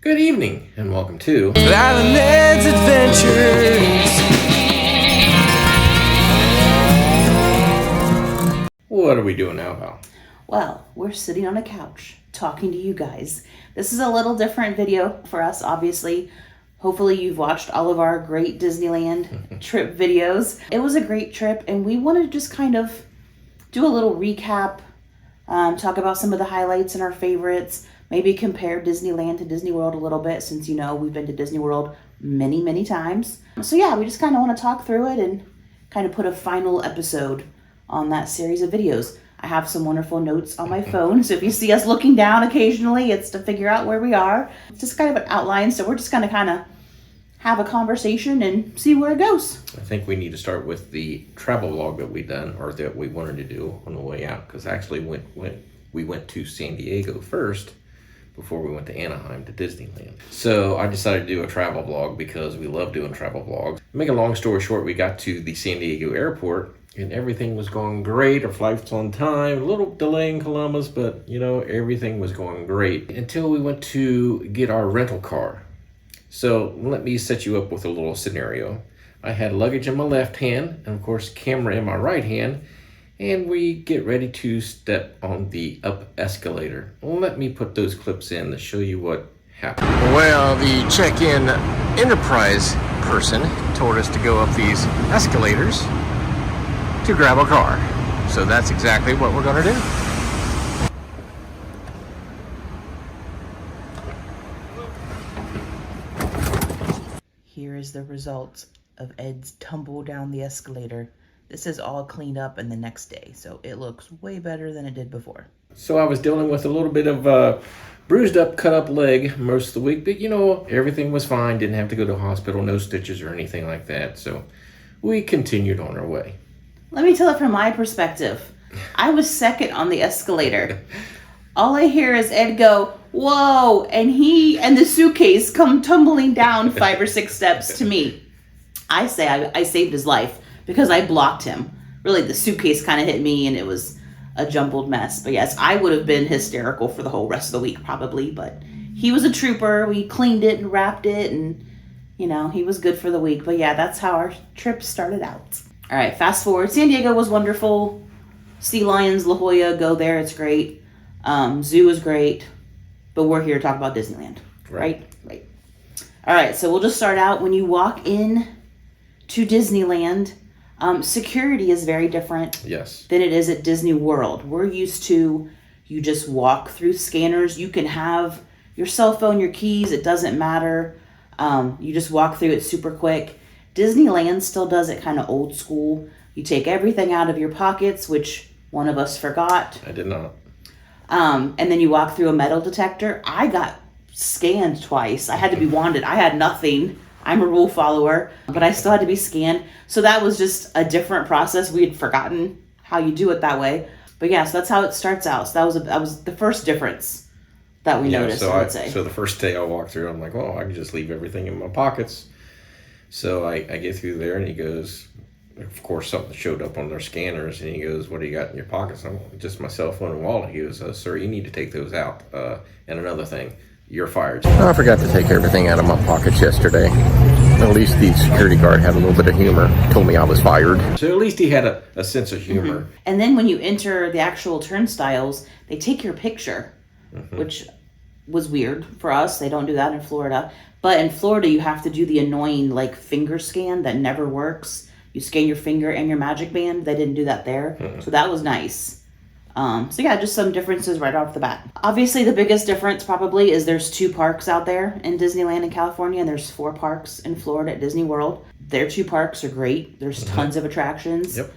Good evening, and welcome to Island Ned's Adventures. What are we doing now, Val? Well, we're sitting on a couch talking to you guys. This is a little different video for us, obviously. Hopefully you've watched all of our great Disneyland trip videos. It was a great trip, and we want to just kind of do a little recap, talk about some of the highlights and our favorites, maybe compare Disneyland to Disney World a little bit, since we've been to Disney World many, many times. So yeah, we just kind of want to talk through it and kind of put a final episode on that series of videos. I have some wonderful notes on my phone, so if you see us looking down occasionally, it's to figure out where we are. It's just kind of an outline, so we're just going to kind of have a conversation and see where it goes. I think we need to start with the travel vlog that we done, or that we wanted to do on the way out, because actually we went to San Diego first before we went to Anaheim to Disneyland. So I decided to do a travel vlog because we love doing travel vlogs. Make a long story short, we got to the San Diego airport and everything was going great. Our flight's on time, a little delay in Columbus, but everything was going great until we went to get our rental car. So let me set you up with a little scenario. I had luggage in my left hand and of course camera in my right hand, and we get ready to step on the up escalator. Let me put those clips in to show you what happened. Well, the check-in Enterprise person told us to go up these escalators to grab a car. So that's exactly what we're gonna do. Here is the result of Ed's tumble down the escalator. This is all cleaned up in the next day, so it looks way better than it did before. So I was dealing with a little bit of bruised up, cut up leg most of the week, but everything was fine. Didn't have to go to the hospital, no stitches or anything like that. So we continued on our way. Let me tell it from my perspective. I was second on the escalator. All I hear is Ed go, "Whoa," and he and the suitcase come tumbling down 5 or 6 steps to me. I say I saved his life because I blocked him. Really, the suitcase kind of hit me and it was a jumbled mess. But yes, I would have been hysterical for the whole rest of the week probably, but he was a trooper. We cleaned it and wrapped it, and he was good for the week. But yeah, that's how our trip started out. All right, fast forward. San Diego was wonderful. Sea Lions, La Jolla, go there. It's great. Zoo is great. But we're here to talk about Disneyland, right? Right. All right, so we'll just start out. When you walk in to Disneyland, security is very different than it is at Disney World. We're used to, you just walk through scanners. You can have your cell phone, your keys. It doesn't matter. You just walk through it super quick. Disneyland still does it kind of old school. You take everything out of your pockets, which one of us forgot. I did not. And then you walk through a metal detector. I got scanned twice. I had to be wanded. I had nothing. I'm a rule follower, but I still had to be scanned. So that was just a different process. We had forgotten how you do it that way. But yeah, so that's how it starts out. So that was the first difference that we noticed, I would say. So the first day I walked through, I'm like, I can just leave everything in my pockets. So I get through there and he goes, of course, something showed up on their scanners, and he goes, "What do you got in your pockets?" I'm like, "Just my cell phone and wallet." He goes, "Sir, you need to take those out. And another thing, you're fired." I forgot to take everything out of my pockets yesterday. At least the security guard had a little bit of humor. Told me I was fired. So at least he had a sense of humor. Mm-hmm. And then when you enter the actual turnstiles, they take your picture, which was weird for us. They don't do that in Florida. But in Florida, you have to do the annoying finger scan that never works. You scan your finger and your magic band. They didn't do that there. So that was nice. So yeah, just some differences right off the bat. Obviously, the biggest difference probably is there's 2 parks out there in Disneyland in California, and there's 4 parks in Florida at Disney World. Their 2 parks are great. There's tons of attractions. Yep.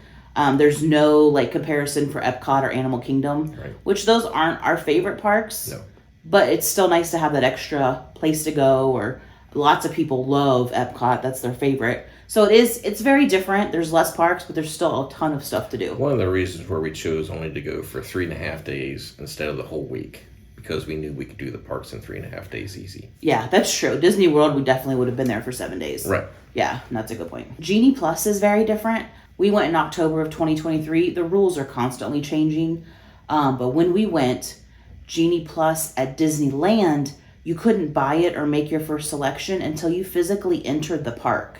There's no comparison for Epcot or Animal Kingdom, which those aren't our favorite parks. No. But it's still nice to have that extra place to go, or lots of people love Epcot. That's their favorite. So it's very different. There's less parks, but there's still a ton of stuff to do. One of the reasons where we chose only to go for 3.5 days instead of the whole week, because we knew we could do the parks in 3.5 days easy. Yeah, that's true. Disney World, we definitely would have been there for 7 days. Right. Yeah, that's a good point. Genie Plus is very different. We went in October of 2023. The rules are constantly changing. But when we went, Genie Plus at Disneyland you couldn't buy it or make your first selection until you physically entered the park.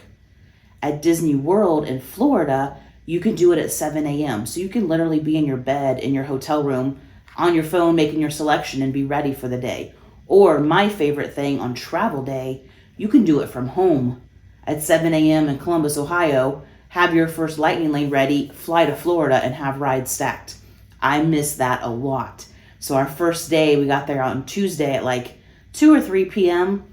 At Disney World in Florida, you can do it at 7 a.m. So you can literally be in your bed in your hotel room on your phone making your selection and be ready for the day. Or my favorite thing on travel day, you can do it from home at 7 a.m. in Columbus, Ohio, have your first lightning lane ready, fly to Florida, and have rides stacked. I miss that a lot. So our first day, we got there on Tuesday at like 2 or 3 p.m.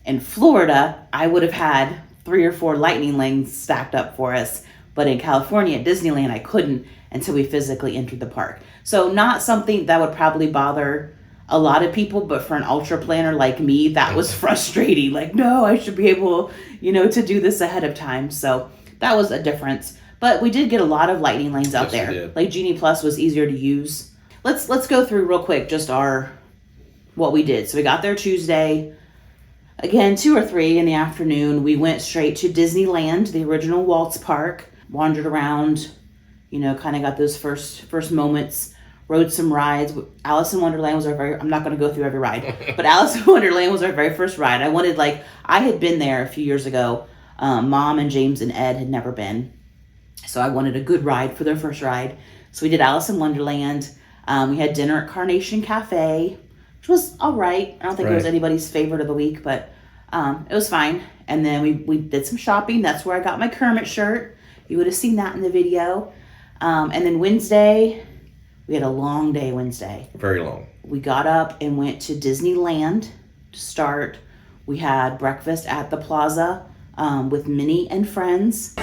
In Florida, I would have had 3 or 4 lightning lanes stacked up for us. But in California at Disneyland, I couldn't until we physically entered the park. So not something that would probably bother a lot of people, but for an ultra planner like me, that was frustrating. Like, no, I should be able, to do this ahead of time. So that was a difference. But we did get a lot of lightning lanes out there. Like Genie Plus was easier to use. Let's go through real quick just what we did. So we got there Tuesday. Again, 2 or 3 in the afternoon. We went straight to Disneyland, the original Waltz Park. Wandered around, kind of got those first moments. Rode some rides. Alice in Wonderland was I'm not going to go through every ride, but Alice in Wonderland was our very first ride. I had been there a few years ago. Mom and James and Ed had never been. So I wanted a good ride for their first ride. So we did Alice in Wonderland. We had dinner at Carnation Cafe, which was all right. I don't think it was anybody's favorite of the week, but it was fine. And then we did some shopping. That's where I got my Kermit shirt. You would have seen that in the video. And then Wednesday, we had a long day Wednesday. Very long. We got up and went to Disneyland to start. We had breakfast at the plaza with Minnie and friends.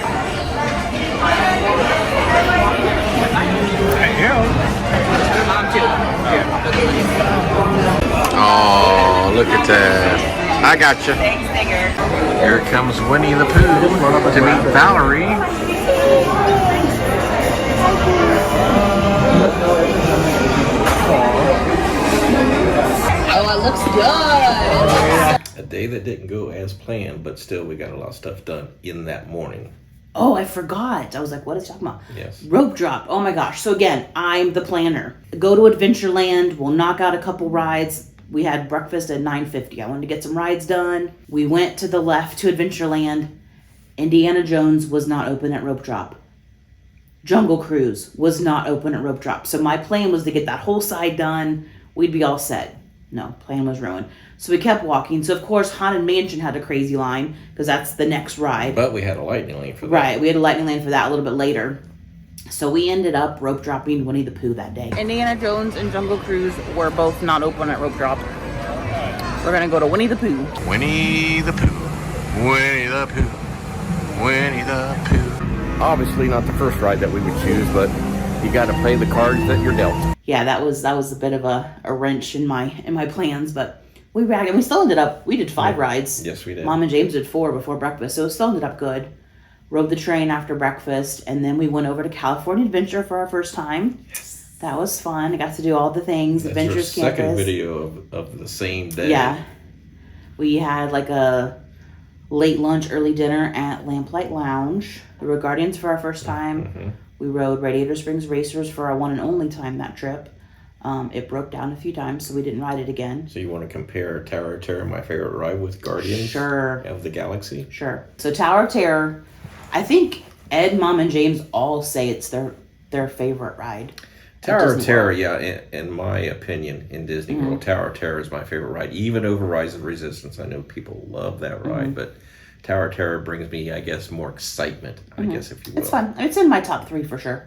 Oh, look at that. I got you. Thanks, Digger. Here comes Winnie the Pooh to meet Valerie. Oh, it looks good. A day that didn't go as planned, but still we got a lot of stuff done in that morning. Oh, I forgot. I was like, what is he talking about? Yes. Rope drop. Oh my gosh. So again, I'm the planner. Go to Adventureland. We'll knock out a couple rides. We had breakfast at 9:50. I wanted to get some rides done. We went to the left to Adventureland. Indiana Jones was not open at rope drop. Jungle Cruise was not open at rope drop. So my plan was to get that whole side done. We'd be all set. No, plan was ruined. So we kept walking. So of course, Haunted Mansion had a crazy line because that's the next ride. But we had a lightning lane for that. Right, we had a lightning lane for that a little bit later. So we ended up rope dropping Winnie the Pooh that day. Indiana Jones and Jungle Cruise were both not open at rope drop. We're gonna go to Winnie the Pooh. Winnie the Pooh. Winnie the Pooh. Winnie the Pooh. Obviously not the first ride that we would choose, but you got to play the cards that you're dealt. Yeah, that was a bit of a wrench in my plans, but we still ended up. We did 5 rides. Yes, we did. Mom and James did 4 before breakfast, so it still ended up good. Rode the train after breakfast, and then we went over to California Adventure for our first time. Yes. That was fun. I got to do all the things. That's Adventures our Campus. second video of the same day. Yeah. We had like a late lunch, early dinner at Lamplight Lounge. We rode Guardians for our first time. Mm-hmm. We rode Radiator Springs Racers for our one and only time that trip. It broke down a few times, so we didn't ride it again. So you want to compare Tower of Terror, my favorite ride, with Guardians of the Galaxy? Sure. So Tower of Terror, I think Ed, Mom, and James all say it's their favorite ride. Tower of Terror, yeah, in my opinion, in Disney World, Tower of Terror is my favorite ride, even over Rise of Resistance. I know people love that ride, but Tower of Terror brings me, I guess, more excitement, I guess, if you will. It's fun. It's in my top 3 for sure.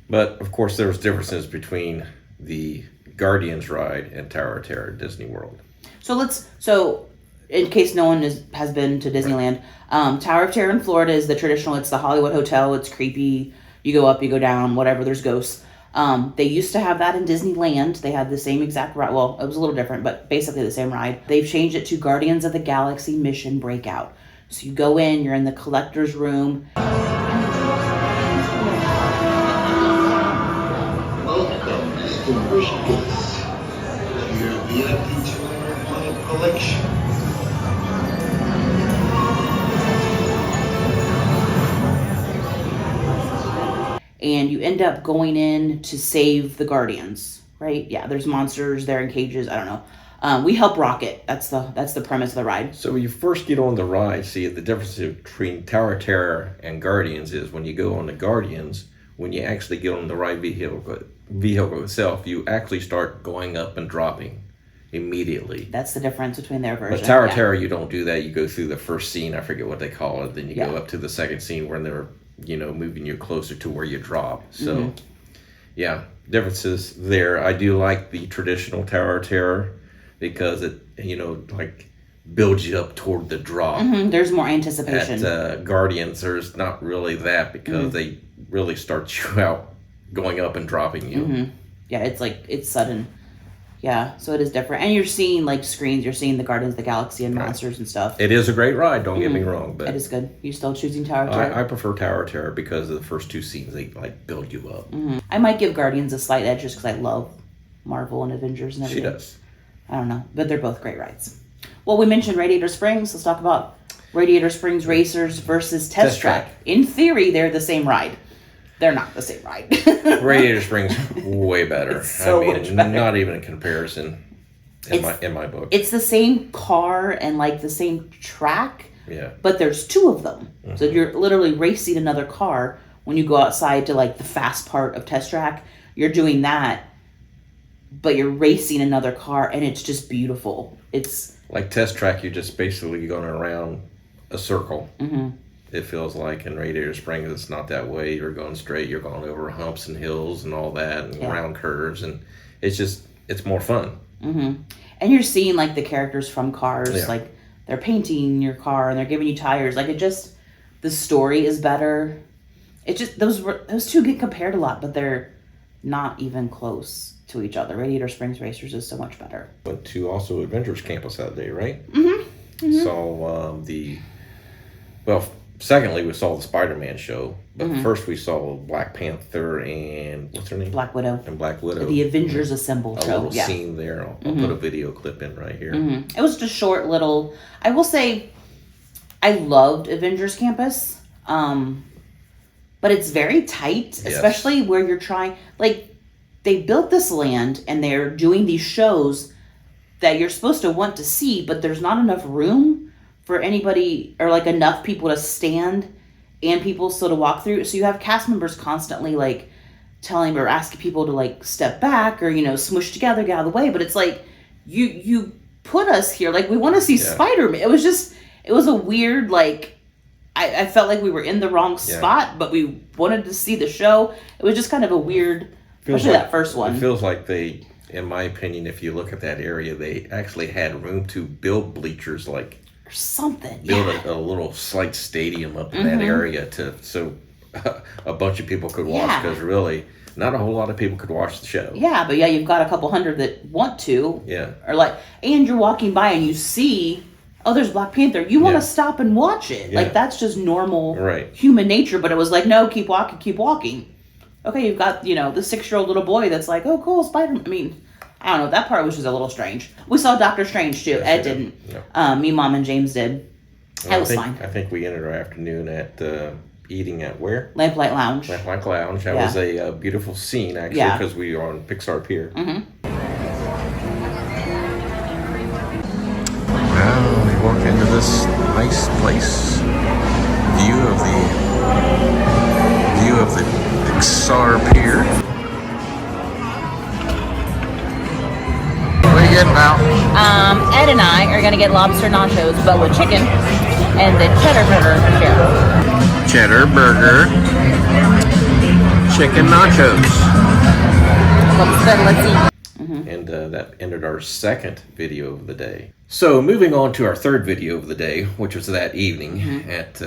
But, of course, there's differences between the Guardians ride and Tower of Terror at Disney World. So in case no one has been to Disneyland, Tower of Terror in Florida is the traditional. It's the Hollywood Hotel. It's creepy. You go up, you go down, whatever. There's ghosts. They used to have that in Disneyland. They had the same exact ride. Well, it was a little different, but basically the same ride. They've changed it to Guardians of the Galaxy Mission Breakout. So you go in, you're in the collector's room. Welcome, distinguished guests, to your VIP tour of my collection. And you end up going in to save the Guardians, right? Yeah, there's monsters, they're in cages, I don't know. We help rock it. That's the premise of the ride. So when you first get on the ride, see, the difference between Tower of Terror and Guardians is when you go on the Guardians, when you actually get on the ride vehicle itself, you actually start going up and dropping immediately. That's the difference between their version. But Tower of Terror, you don't do that. You go through the first scene, I forget what they call it, then you go up to the second scene where they're, moving you closer to where you drop. So, differences there. I do like the traditional Tower of Terror because it, like builds you up toward the drop. There's more anticipation. At Guardians, there's not really that because they really start you out going up and dropping you. Yeah, it's sudden. Yeah, so it is different. And you're seeing like screens, you're seeing the Guardians of the Galaxy and monsters and stuff. It is a great ride, don't get me wrong. But it is good. You still choosing Tower of Terror? I prefer Tower of Terror because of the first two scenes, they like build you up. I might give Guardians a slight edge just because I love Marvel and Avengers and everything. She does. I don't know, but they're both great rides. Well, we mentioned Radiator Springs. Let's talk about Radiator Springs Racers versus Test Track. In theory, they're the same ride. They're not the same ride. Radiator Springs way better. Much better. Not even a comparison in my book. It's the same car and like the same track. Yeah. But there's two of them. So you're literally racing another car when you go outside to like the fast part of Test Track. You're doing that, but you're racing another car and it's just beautiful. It's like Test Track, you're just basically going around a circle. It feels like in Radiator Springs, it's not that way. You're going straight. You're going over humps and hills and all that, and around curves, and it's more fun. And you're seeing like the characters from cars, like they're painting your car and they're giving you tires. Like the story is better. It just those two get compared a lot, but they're not even close to each other. Radiator Springs Racers is so much better. Went to also Adventures Campus that day, right? Saw secondly, we saw the Spider-Man show, but first we saw Black Panther and what's her name? Black Widow. And Black Widow. The Avengers Assemble show. A little scene there. I'll put a video clip in right here. It was just short little. I will say, I loved Avengers Campus, but it's very tight, especially where you're trying. Like, they built this land and they're doing these shows that you're supposed to want to see, but there's not enough room for anybody or like enough people to stand and people still to walk through. So you have cast members constantly like telling or asking people to like step back or, smush together, get out of the way. But it's like, you put us here. Like, we want to see Spider-Man. It was a weird, like, I felt like we were in the wrong spot, but we wanted to see the show. It was just kind of a weird, especially that first one. It feels like they, in my opinion, if you look at that area, they actually had room to build bleachers, like, or something. Build a little slight stadium up in that area so a bunch of people could watch, because really not a whole lot of people could watch the show. Yeah, but you've got a couple hundred that want to. Yeah. Or like, and you're walking by and you see, oh, there's Black Panther. You want to stop and watch it. Yeah. Like, that's just normal human nature. But it was like, no, keep walking, keep walking. Okay, you've got, the 6-year-old little boy that's like, oh, cool, Spider-Man. I mean, I don't know. That part was just a little strange. We saw Doctor Strange too. Ed didn't. No. Me, Mom, and James did. That was fine. I think we ended our afternoon at eating at where? Lamplight Lounge. Lamplight Lounge. That was a beautiful scene, actually, because we are on Pixar Pier. Now we walk into this nice place. View of the Pixar Pier. What are you getting, Val? Ed and I are gonna get lobster nachos, but with chicken, and the cheddar burger for Cheryl. Cheddar burger, chicken nachos. Let's see. And that ended our second video of the day. So moving on to our third video of the day, which was that evening at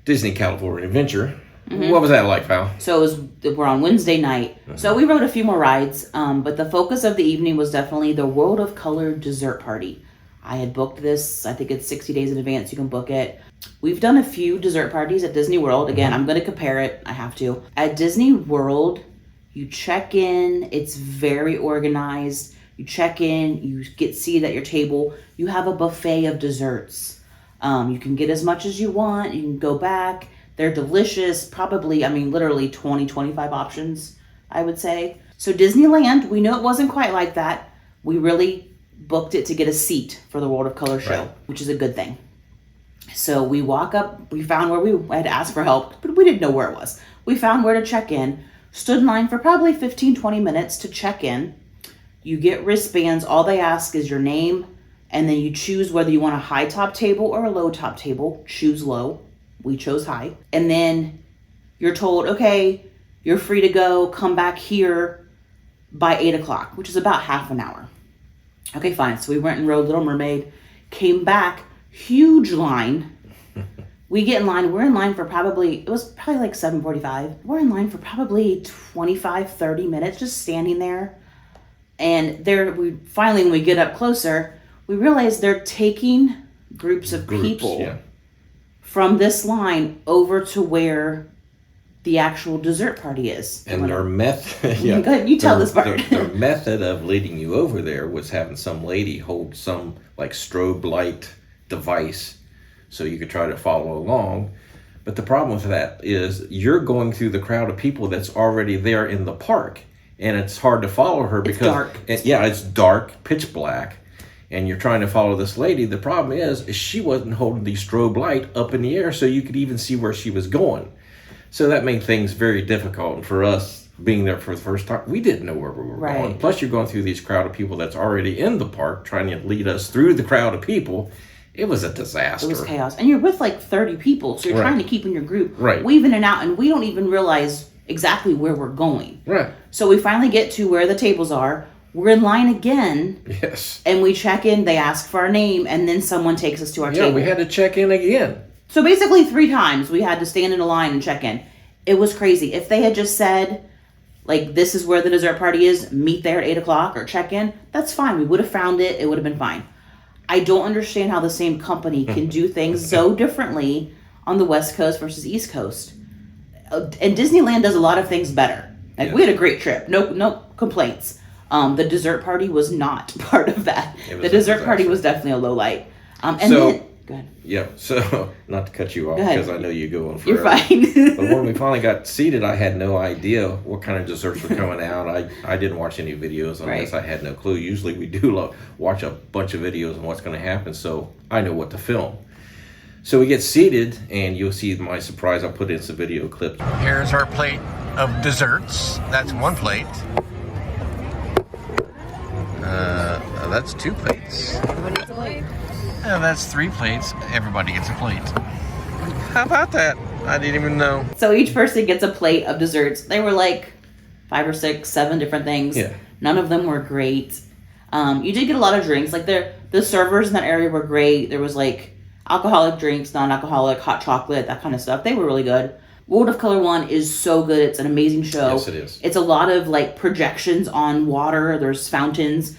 Disney California Adventure. What was that like, Val? So we're on Wednesday night. So we rode a few more rides, but the focus of the evening was definitely the World of Color dessert party. I had booked this. I think it's 60 days in advance. You can book it. We've done a few dessert parties at Disney World. Again, I'm going to compare it. I have to. At Disney World, you check in. It's very organized. You check in. You get seated at your table. You have a buffet of desserts. You can get as much as you want. You can go back. They're delicious. Probably, literally 20, 25 options, I would say. So Disneyland, we know it wasn't quite like that. We really booked it to get a seat for the World of Color show, Right. which is a good thing. So we walk up, we found where we had to ask for help, but we didn't know where it was. We found where to check in, stood in line for probably 15, 20 minutes to check in. You get wristbands. All they ask is your name, and then you choose whether you want a high top table or a low top table. Choose low. We chose high. And then you're told, okay, you're free to go. Come back here by 8 o'clock, which is about half an hour. Okay, fine. So we went and rode Little Mermaid, came back, huge line. We get in line. We're in line for it was probably like 7:45. We're in line for probably 25, 30 minutes, just standing there. And finally, when we get up closer, we realize they're taking groups of people yeah. from this line over to where the actual dessert party is. And their method, Go ahead, you tell this part. Their method of leading you over there was having some lady hold some like strobe light device so you could try to follow along. But the problem with that is you're going through the crowd of people that's already there in the park, and it's hard to follow her because dark. It's dark, pitch black, and you're trying to follow this lady. The problem is she wasn't holding the strobe light up in the air so you could even see where she was going. So that made things very difficult. And for us, being there for the first time, we didn't know where we were going. Plus, you're going through these crowd of people that's already in the park trying to lead us through the crowd of people. It was a disaster. It was chaos. And you're with like 30 people, so you're trying to keep in your group. Right. Weave in and out, and we don't even realize exactly where we're going. Right. So we finally get to where the tables are. We're in line again. Yes. And we check in. They ask for our name, and then someone takes us to our table. Yeah, we had to check in again. So basically 3 times we had to stand in a line and check in. It was crazy. If they had just said, like, this is where the dessert party is, meet there at 8 o'clock or check in, that's fine. We would have found it. It would have been fine. I don't understand how the same company can do things so differently on the West Coast versus East Coast. And Disneyland does a lot of things better. Like, we had a great trip. No complaints. The dessert party was not part of that. The dessert party was definitely a low light. Go ahead. Yeah, so not to cut you off Go ahead. because I know you go on You're forever. fine. But when we finally got seated, I had no idea what kind of desserts were coming out. I didn't watch any videos on this. I had no clue. Usually we do watch a bunch of videos on what's going to happen, so I know what to film. So we get seated, and you'll see my surprise. I'll put in some video clips. Here's our plate of desserts. That's one plate. That's 2 plates. And that's 3 plates. Everybody gets a plate. How about that? I didn't even know. So each person gets a plate of desserts. They were like 5 or 6, 7 different things. Yeah. None of them were great. You did get a lot of drinks. Like the servers in that area were great. There was like alcoholic drinks, non-alcoholic, hot chocolate, that kind of stuff. They were really good. World of Color 1 is so good. It's an amazing show. Yes, it is. It's a lot of like projections on water. There's fountains.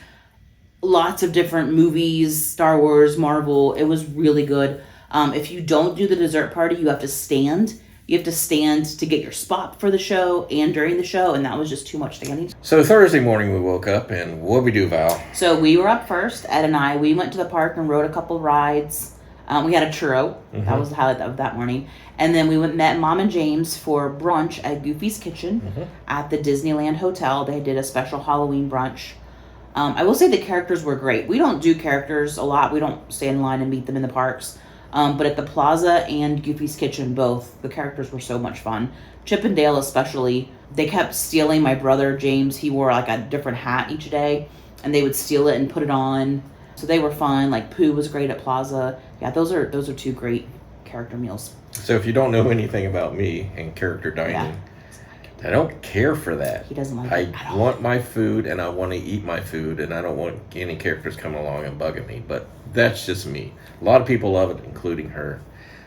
Lots of different movies, Star Wars, Marvel. It was really good. If you don't do the dessert party, you have to stand. You have to stand to get your spot for the show and during the show, and that was just too much standing. So Thursday morning we woke up, and what did we do, Val? So we were up first, Ed and I. We went to the park and rode a couple rides. We had a churro. Mm-hmm. That was the highlight of that morning. And then we met Mom and James for brunch at Goofy's Kitchen at the Disneyland Hotel. They did a special Halloween brunch. I will say the characters were great. We don't do characters a lot. We don't stand in line and meet them in the parks. But at the Plaza and Goofy's Kitchen, both, the characters were so much fun. Chip and Dale especially. They kept stealing my brother, James. He wore like a different hat each day. And they would steal it and put it on. So they were fun. Like Pooh was great at Plaza. Yeah, those are 2 great character meals. So if you don't know anything about me and character dining, I don't care for that. He doesn't like I it at all. want my food, and I want to eat my food, and I don't want any characters coming along and bugging me. But that's just me. A lot of people love it, including her.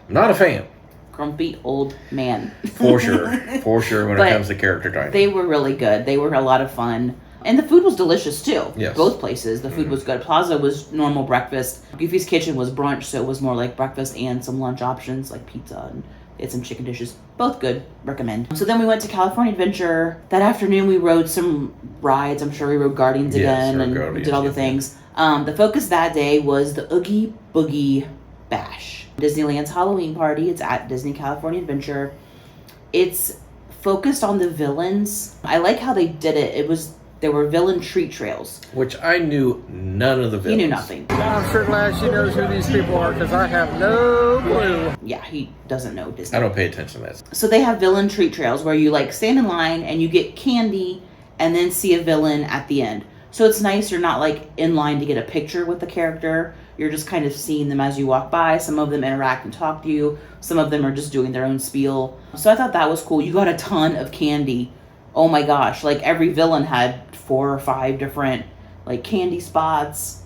I'm not a fan. Grumpy old man. For sure. For sure when But it comes to character dining. They were really good. They were a lot of fun. And the food was delicious too. Yes. Both places. The food was good. Plaza was normal breakfast. Goofy's Kitchen was brunch, so it was more like breakfast and some lunch options like pizza and it's some chicken dishes. Both good. Recommend. So then we went to California Adventure. That afternoon we rode some rides. I'm sure we rode Guardians again and Guardians, did all the things. The focus that day was the Oogie Boogie Bash. Disneyland's Halloween party. It's at Disney California Adventure. It's focused on the villains. I like how they did it. there were villain treat trails. Which I knew none of the villains. He knew nothing. I'm sure glad she knows who these people are because I have no clue. Yeah, he doesn't know Disney. I don't pay attention to that. So they have villain treat trails where you like stand in line and you get candy and then see a villain at the end. So it's nice, you're not like in line to get a picture with the character. You're just kind of seeing them as you walk by. Some of them interact and talk to you. Some of them are just doing their own spiel. So I thought that was cool. You got a ton of candy. Oh my gosh, like every villain had 4 or 5 different like candy spots.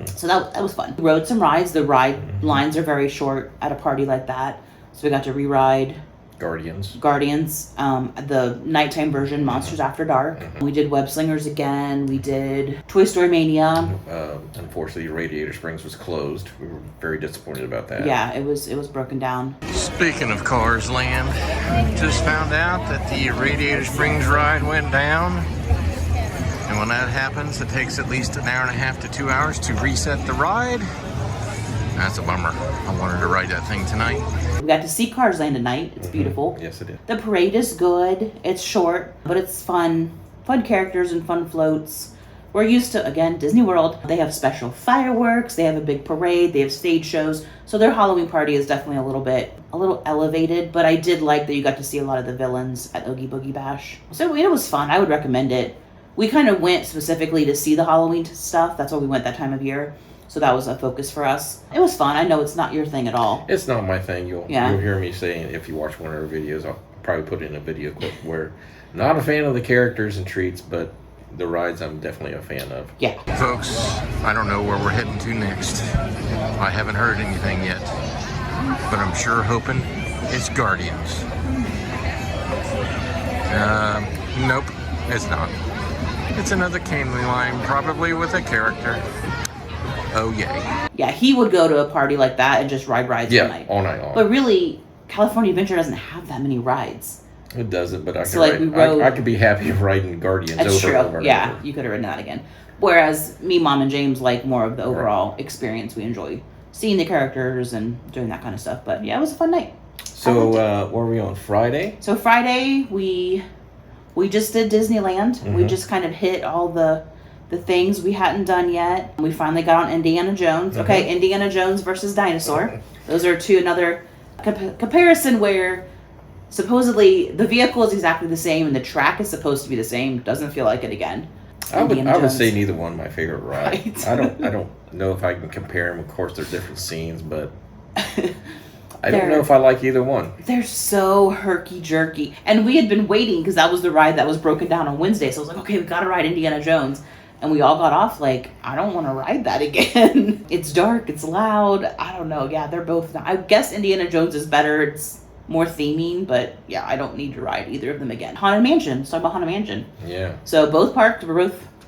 So that was fun. We rode some rides. The ride lines are very short at a party like that. So we got to re-ride Guardians. the nighttime version, Monsters After Dark. We did Web Slingers again. We did Toy Story Mania. Unfortunately, Radiator Springs was closed. We were very disappointed about that. Yeah, it was broken down. Speaking of Cars Land, just found out that the Radiator Springs ride went down. And when that happens, it takes at least an hour and a half to 2 hours to reset the ride. That's a bummer. I wanted to ride that thing tonight. We got to see Cars Land tonight. It's beautiful. Yes, it is. The parade is good. It's short, but it's fun. Fun characters and fun floats. We're used to, again, Disney World. They have special fireworks. They have a big parade. They have stage shows. So their Halloween party is definitely a little elevated. But I did like that you got to see a lot of the villains at Oogie Boogie Bash. So it was fun. I would recommend it. We kind of went specifically to see the Halloween stuff. That's why we went that time of year. So that was a focus for us. It was fun. I know it's not your thing at all. It's not my thing. You'll Yeah. hear me saying, if you watch one of our videos, I'll probably put in a video clip where not a fan of the characters and treats, but the rides I'm definitely a fan of. Yeah. Folks, I don't know where we're heading to next. I haven't heard anything yet, but I'm sure hoping it's Guardians. Nope, it's not. It's another candy line, probably with a character. Oh, yay. Yeah, he would go to a party like that and just ride rides all night. All night long. But really, California Adventure doesn't have that many rides. It doesn't, but I So, like, we rode- I could be happy riding Guardians That's over true. and over. and Yeah, over. you could have ridden that again. Whereas me, Mom, and James like more of the overall experience. We enjoy seeing the characters and doing that kind of stuff. But yeah, it was a fun night. So, what were we on Friday? So Friday, we just did Disneyland. We just kind of hit all the things we hadn't done yet. We finally got on Indiana Jones. Okay, Indiana Jones versus Dinosaur. Those are another comparison where supposedly the vehicle is exactly the same and the track is supposed to be the same. Doesn't feel like it again. I would Jones. say neither one my favorite ride. Right. I don't know if I can compare them. Of course, they're different scenes, but I don't know if I like either one. They're so herky-jerky. And we had been waiting because that was the ride that was broken down on Wednesday. So I was like, okay, we got to ride Indiana Jones. And we all got off like, I don't want to ride that again. It's dark. It's loud. I don't know. Yeah, they're both. I guess Indiana Jones is better. It's more theming. But yeah, I don't need to ride either of them again. Haunted Mansion. Let's talk about Haunted Mansion. Yeah. So both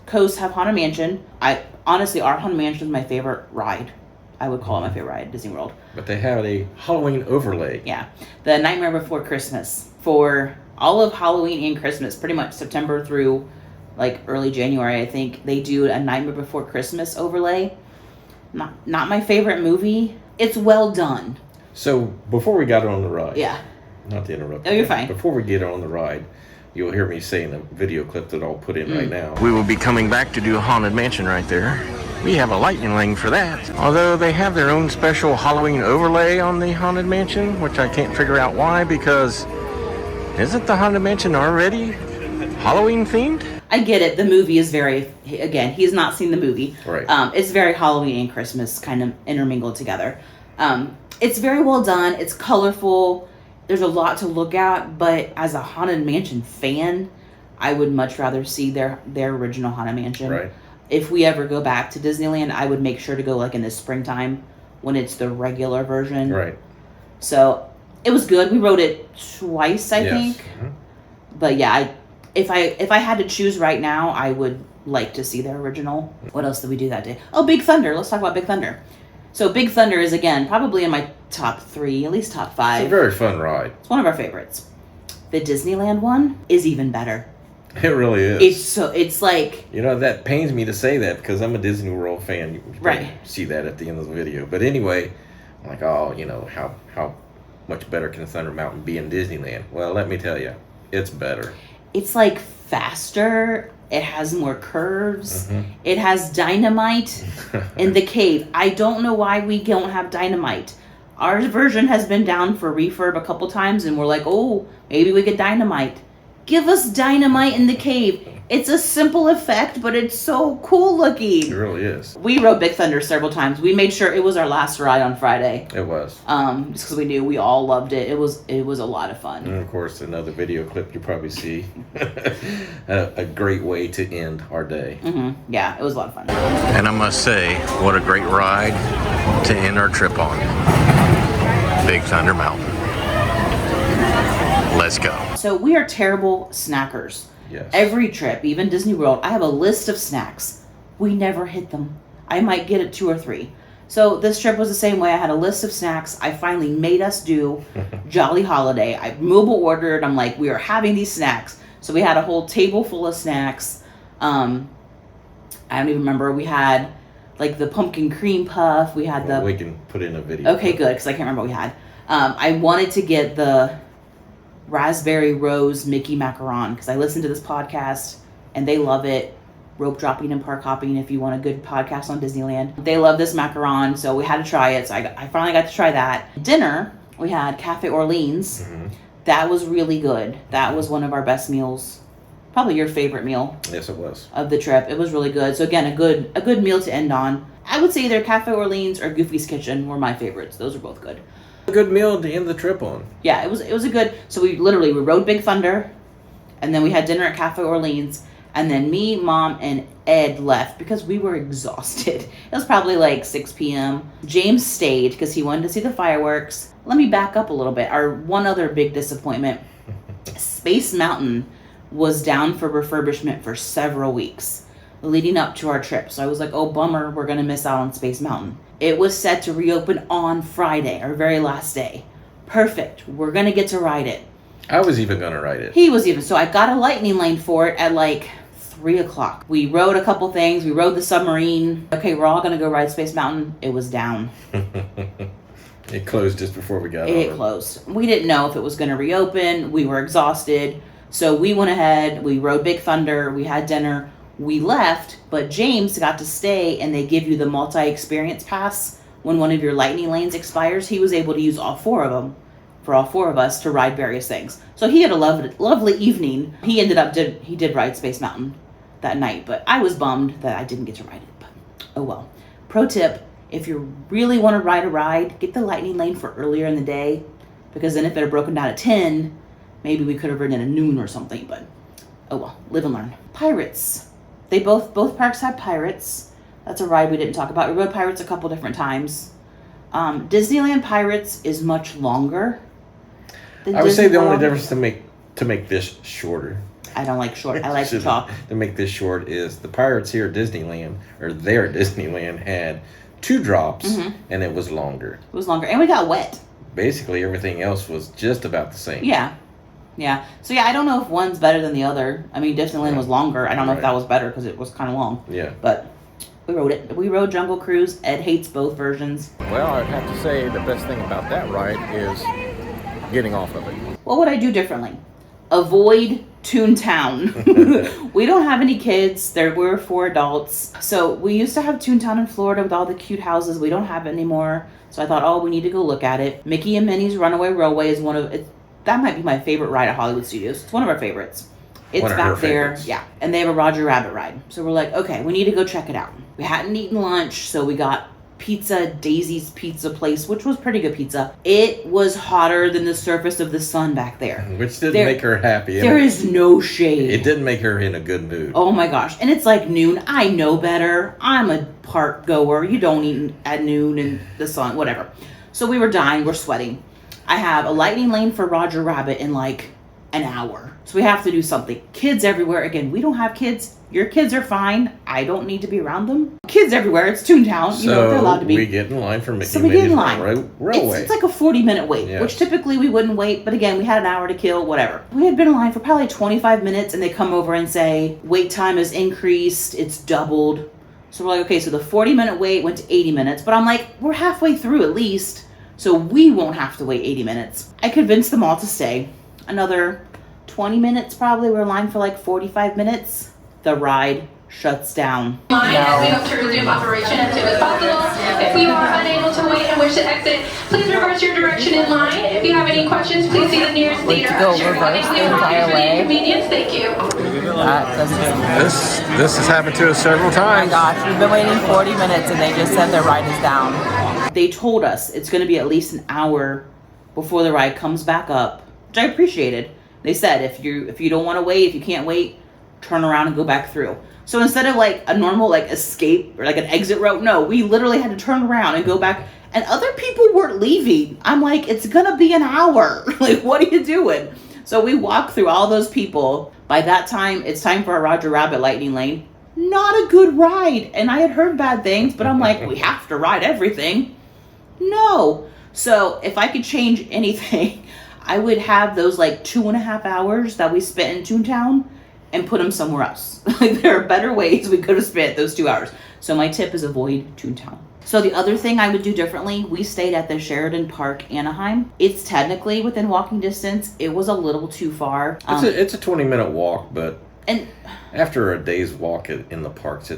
coasts have Haunted Mansion. Honestly, our Haunted Mansion is my favorite ride. I would call it my favorite ride at Disney World. But they have a Halloween overlay. Yeah. The Nightmare Before Christmas. For all of Halloween and Christmas, pretty much September through like early January, I think, they do a Nightmare Before Christmas overlay. Not my favorite movie. It's well done. So before we got on the ride. Yeah. Not to interrupt. Oh, you're fine. Before we get on the ride, you'll hear me say in a video clip that I'll put in right now. We will be coming back to do a Haunted Mansion right there. We have a lightning lane for that. Although they have their own special Halloween overlay on the Haunted Mansion, which I can't figure out why, because isn't the Haunted Mansion already Halloween themed? I get it. The movie is very, again, he's not seen the movie. Right. It's very Halloween and Christmas kind of intermingled together. It's very well done. It's colorful. There's a lot to look at, but as a Haunted Mansion fan, I would much rather see their original Haunted Mansion. Right. If we ever go back to Disneyland, I would make sure to go like in the springtime when it's the regular version. Right. So it was good. We rode it twice, I think. Mm-hmm. But yeah, if I had to choose right now, I would like to see their original. What else did we do that day? Oh, Big Thunder. Let's talk about Big Thunder. So Big Thunder is, again, probably in my top 3, at least top 5. It's a very fun ride. It's one of our favorites. The Disneyland one is even better. It really is. It's like... You know, that pains me to say that because I'm a Disney World fan. You Right. see that at the end of the video. But anyway, I'm like, oh, you know, how much better can Thunder Mountain be in Disneyland? Well, let me tell you, it's better. It's like faster. It has more curves. It has dynamite in the cave. I don't know why we don't have dynamite. Our version has been down for refurb a couple times, and we're like, oh, maybe we get dynamite. Give us dynamite in the cave. It's a simple effect, but it's so cool looking. It really is. We rode Big Thunder several times. We made sure it was our last ride on Friday. It was. Just because we knew we all loved it. It was a lot of fun. And of course, another video clip you probably see. A great way to end our day. Yeah, it was a lot of fun. And I must say, what a great ride to end our trip on. Big Thunder Mountain. Let's go. So we are terrible snackers. Yes. Every trip, even Disney World, I have a list of snacks. We never hit them. I might get it 2 or 3. So this trip was the same way. I had a list of snacks. I finally made us do Jolly Holiday. I mobile ordered. I'm like, we are having these snacks. So we had a whole table full of snacks. I don't even remember. We had like the pumpkin cream puff. We had We can put in a video. Okay, good, because I can't remember what we had. I wanted to get the raspberry rose Mickey macaron because I listened to this podcast and they love it. Rope dropping and park hopping, if you want a good podcast on Disneyland. They love this macaron, so we had to try it. So I finally got to try that. Dinner, we had Cafe Orleans. That was really good. That was one of our best meals. Probably your favorite meal. Yes, it was. Of the trip. It was really good. So again, a good meal to end on. I would say either Cafe Orleans or Goofy's Kitchen were my favorites. Those are both good. A good meal to end the trip on. Yeah, it was a good. So we rode Big Thunder, and then we had dinner at Cafe Orleans, and then me, Mom, and Ed left because we were exhausted. It was probably like 6 p.m. James stayed because he wanted to see the fireworks. Let me back up a little bit. Our one other big disappointment, Space Mountain was down for refurbishment for several weeks leading up to our trip. So I was like, oh, bummer, we're going to miss out on Space Mountain. It was set to reopen on Friday, our very last day. Perfect. We're going to get to ride it. I was even going to ride it. He was even. So I got a lightning lane for it at like 3 o'clock. We rode a couple things. We rode the submarine. Okay, we're all going to go ride Space Mountain. It was down. It closed just before we got on. It closed. We didn't know if it was going to reopen. We were exhausted. So we went ahead. We rode Big Thunder. We had dinner. We left, but James got to stay, and they give you the multi-experience pass when one of your lightning lanes expires. He was able to use all 4 of them for all 4 of us to ride various things. So he had a lovely evening. He did ride Space Mountain that night, but I was bummed that I didn't get to ride it. But oh well. Pro tip, if you really want to ride a ride, get the lightning lane for earlier in the day, because then if it had broken down at 10, maybe we could have ridden at noon or something, but oh well, live and learn. Pirates. They both parks have Pirates. That's a ride we didn't talk about. We rode Pirates a couple different times. Disneyland Pirates is much longer than I would say the Disney only World. difference to make this shorter. I don't like short. I like to talk. To make this short is the Pirates here at Disneyland, or there at Disneyland, had 2 drops, and it was longer. It was longer, and we got wet. Basically, everything else was just about the same. Yeah. So yeah, I don't know if one's better than the other. I mean, Disneyland was longer. I don't know if that was better because it was kind of long. Yeah. But we rode it. We rode Jungle Cruise. Ed hates both versions. Well, I'd have to say the best thing about that ride is getting off of it. What would I do differently? Avoid Toontown. We don't have any kids. We're 4 adults. So we used to have Toontown in Florida with all the cute houses. We don't have it anymore. So I thought, oh, we need to go look at it. Mickey and Minnie's Runaway Railway is that might be my favorite ride at Hollywood Studios. It's one of our favorites. It's One of back her there. favorites. Yeah. And they have a Roger Rabbit ride. So we're like, okay, we need to go check it out. We hadn't eaten lunch, so we got pizza, Daisy's Pizza Place, which was pretty good pizza. It was hotter than the surface of the sun back there. Which didn't make her happy. There is no shade. It didn't make her in a good mood. Oh my gosh. And it's like noon. I know better. I'm a park goer. You don't eat at noon in the sun, whatever. So we were dying. We're sweating. I have a lightning lane for Roger Rabbit in like an hour. So we have to do something. Kids everywhere. Again, we don't have kids. Your kids are fine. I don't need to be around them. Kids everywhere. It's Toontown. You know, they're allowed to be. We get in line for Mickey So we get in line. Railway. It's like a 40-minute wait, Yes. which typically we wouldn't wait. But again, we had an hour to kill, whatever. We had been in line for probably 25 minutes, and they come over and say, wait time has increased. It's doubled. So we're like, okay, so the 40-minute wait went to 80 minutes. But I'm like, we're halfway through at least, so we won't have to wait 80 minutes. I convinced them all to stay. Another 20 minutes probably. We're in line for like 45 minutes. the ride shuts down. As we hope to resume operation as soon as possible. If you are unable to wait and wish to exit, please reverse your direction in line. If you have any questions, please see the nearest theater usher. reverse We the entire apologize for the way. inconvenience. Thank you. That doesn't. This has happened to us several Oh my times. gosh, we've been waiting 40 minutes and they just said their ride is down. They told us it's going to be at least an hour before the ride comes back up, which I appreciated. They said if you don't want to wait, if you can't wait, turn around and go back through. So instead of like a normal like escape or like an exit route, no, we literally had to turn around and go back. And other people weren't leaving. I'm like, it's gonna be an hour. Like, what are you doing? So we walked through all those people. By that time, it's time for a Roger Rabbit Lightning Lane. Not a good ride. And I had heard bad things, but I'm like, we have to ride everything. No. So if I could change anything, I would have those like 2.5 hours that we spent in Toontown and put them somewhere else. Like, there are better ways we could have spent those 2 hours. So my tip is avoid Toontown. So the other thing I would do differently, we stayed at the Sheridan Park, Anaheim. It's technically within walking distance. It was a little too far. It's a 20-minute walk, but And after a day's walk in the parks,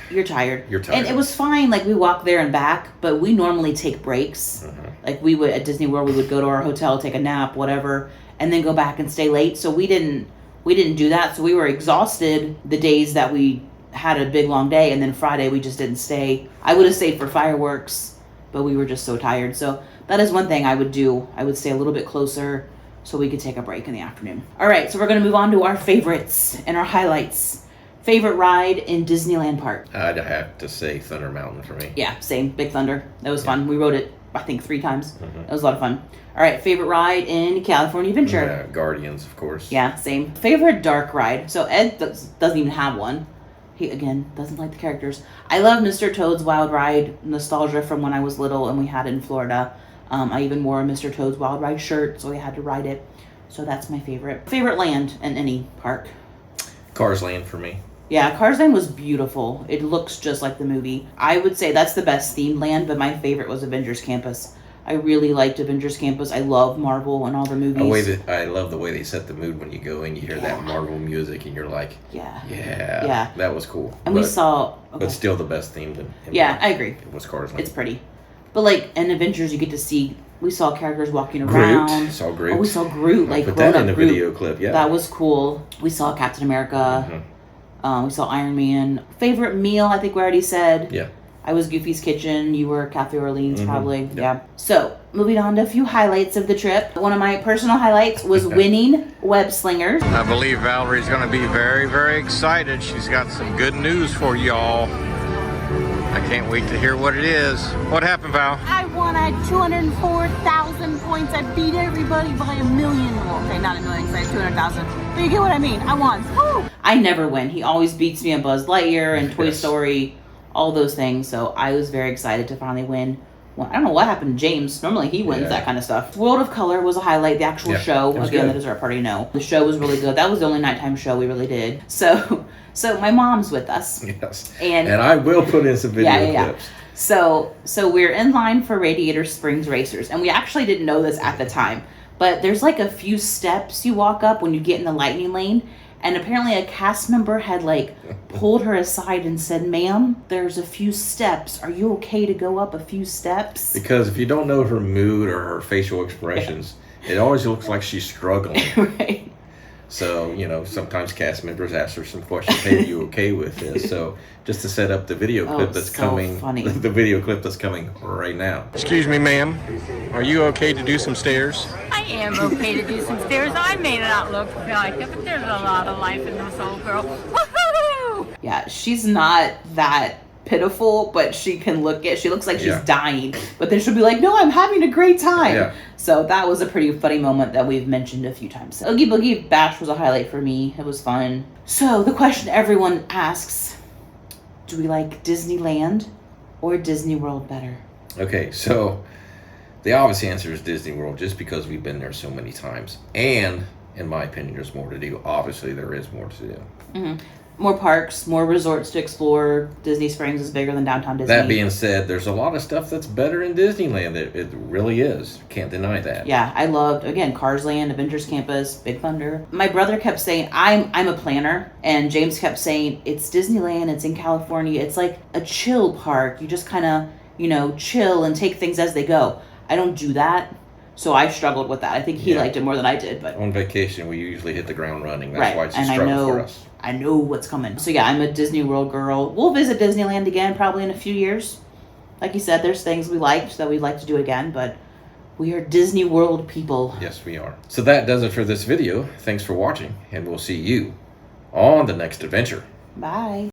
you're tired. You're tired. And it was fine. Like, we walked there and back, but we normally take breaks. Like, we would, at Disney World, we would go to our hotel, take a nap, whatever, and then go back and stay late. So we didn't do that. So we were exhausted the days that we had a big long day, and then Friday we just didn't stay. I would have stayed for fireworks, but we were just so tired. So that is one thing I would do. I would stay a little bit closer so we could take a break in the afternoon. All right, so we're going to move on to our favorites and our highlights. Favorite ride in Disneyland Park? I'd have to say Thunder Mountain for me. Yeah, same. Big Thunder. That was fun. We rode it, I think, 3 times. That was a lot of fun. All right, favorite ride in California Adventure? Yeah, Guardians, of course. Yeah, same. Favorite dark ride? So Ed doesn't even have one. He, again, doesn't like the characters. I love Mr. Toad's Wild Ride, nostalgia from when I was little and we had it in Florida. I even wore a Mr. Toad's Wild Ride shirt, so I had to ride it. So that's my favorite. Favorite land in any park? Cars Land for me. Yeah, Cars Land was beautiful. It looks just like the movie. I would say that's the best themed land, but my favorite was Avengers Campus. I really liked Avengers Campus. I love Marvel and all the movies. I love the way they set the mood when you go in. You hear that Marvel music, and you're like, yeah, that was cool. And we saw, but still the best themed. I agree. It was Cars Land. It's pretty, but like in Avengers, you get to see. We saw characters walking around. Groot. Saw Groot. Oh, we saw Groot. Like put that in the Groot. video clip. Yeah, that was cool. We saw Captain America. We saw Iron Man. Favorite meal? I think we already said. Yeah. I was Goofy's Kitchen. You were Cafe Orleans, probably. Yeah. So, moving on to a few highlights of the trip. One of my personal highlights was winning Web Slingers. I believe Valerie's going to be very, very excited. She's got some good news for y'all. I can't wait to hear what it is. What happened, Val? I won at 204,000 points. I beat everybody by 1 million. Well, okay, not 1 million because I had 200,000. But you get what I mean. I won. Woo! I never win. He always beats me in Buzz Lightyear and Toy Story, all those things. So I was very excited to finally win. Well, I don't know what happened to James. Normally he wins that kind of stuff. World of Color was a highlight. The actual show, again, the dessert party, no. The show was really good. That was the only nighttime show we really did. So my mom's with us. Yes. And I will put in some video clips. So we're in line for Radiator Springs Racers, and we actually didn't know this at the time, but there's like a few steps you walk up when you get in the lightning lane, and apparently a cast member had like pulled her aside and said, "Ma'am, there's a few steps. Are you okay to go up a few steps?" Because if you don't know her mood or her facial expressions, it always looks like she's struggling. Right. So, sometimes cast members ask her some questions. Hey, are you okay with this? So, just to set up the video clip that's coming, funny. The video clip that's coming right now. Excuse me, ma'am. Are you okay to do some stairs? I am okay to do some stairs. I may not look like it, but there's a lot of life in this old girl. Woohoo! Yeah, she's not that pitiful, but she looks like she's dying, but then she'll be like, "No, I'm having a great time." So that was a pretty funny moment that we've mentioned a few times. Oogie Boogie Bash was a highlight for me. It was fun. So the question everyone asks, do we like Disneyland or Disney World better? Okay, so the obvious answer is Disney World, just because we've been there so many times, and in my opinion, there's more to do. Obviously, there is more to do. more parks, more resorts to explore. Disney Springs is bigger than downtown Disney. That being said, there's a lot of stuff that's better in Disneyland. It really is. Can't deny that. Yeah, I loved, again, Cars Land, Avengers Campus, Big Thunder. My brother kept saying, I'm a planner, and James kept saying, it's Disneyland, it's in California, it's like a chill park. You just kind of, you know, chill and take things as they go. I don't do that, so I struggled with that. I think he liked it more than I did, but on vacation, we usually hit the ground running. That's right, why it's a and struggle for us. I know what's coming. So yeah, I'm a Disney World girl. We'll visit Disneyland again probably in a few years. Like you said, there's things we liked that we'd like to do again, but we are Disney World people. Yes, we are. So that does it for this video. Thanks for watching, and we'll see you on the next adventure. Bye.